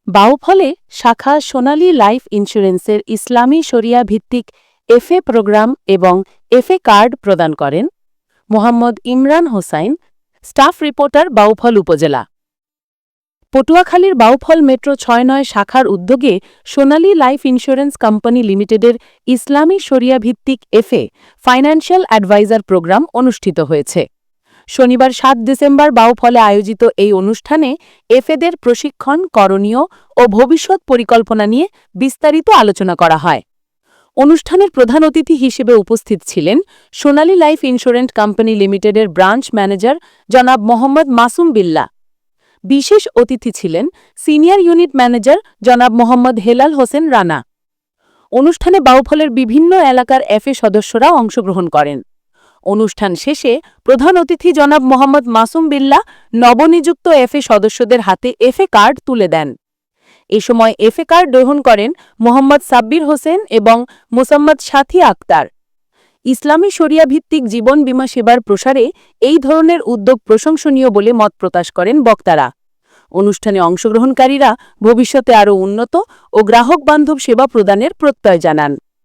বাউফলে শাখা সোনালী লাইফ ইন্স্যুরেন্সের ইসলামী শরিয়া ভিত্তিক এফএ প্রোগ্রাম এবং এফএ কার্ড প্রদান করেন মোহাম্মদ ইমরান হোসাইন, স্টাফ রিপোর্টার, বাউফল উপজেলা। পটুয়াখালীর বাউফল মেট্রো ৬-৯ শাখার উদ্যোগে সোনালী লাইফ ইন্স্যুরেন্স কোম্পানি লিমিটেডের ইসলামী শরিয়া ভিত্তিক এফএ ফাইন্যান্সিয়াল অ্যাডভাইজার প্রোগ্রাম অনুষ্ঠিত হয়েছে। শনিবার ৭ ডিসেম্বর বাউফলে আয়োজিত এই অনুষ্ঠানে এফএদের প্রশিক্ষণ, করণীয় ও ভবিষ্যৎ পরিকল্পনা নিয়ে বিস্তারিত আলোচনা করা হয়। অনুষ্ঠানের প্রধান অতিথি হিসেবে উপস্থিত ছিলেন সোনালী লাইফ ইন্স্যুরেন্স কোম্পানি লিমিটেডের ব্রাঞ্চ ম্যানেজার জনাব মোহাম্মদ মাসুম বিল্লাহ। বিশেষ অতিথি ছিলেন সিনিয়র ইউনিট ম্যানেজার জনাব মোহাম্মদ হেলাল হোসেন রানা। অনুষ্ঠানে বাউফলের বিভিন্ন এলাকার এফএ সদস্যরা অংশগ্রহণ করেন। অনুষ্ঠান শেষে প্রধান অতিথি জনাব মোহাম্মদ মাসুম বিল্লাহ নবনিযুক্ত এফএ সদস্যদের হাতে এফএ কার্ড তুলে দেন। এ সময় এফএ কার্ড গ্রহণ করেন মোহাম্মদ সাব্বির হোসেন এবং মোসাম্মদ সাথী আক্তার। ইসলামী শরিয়া ভিত্তিক জীবন বীমা সেবার প্রসারে এই ধরনের উদ্যোগ প্রশংসনীয় বলে মত প্রকাশ করেন বক্তারা। অনুষ্ঠানে অংশগ্রহণকারীরা ভবিষ্যতে আরও উন্নত ও গ্রাহক বান্ধব সেবা প্রদানের প্রত্যয় জানান।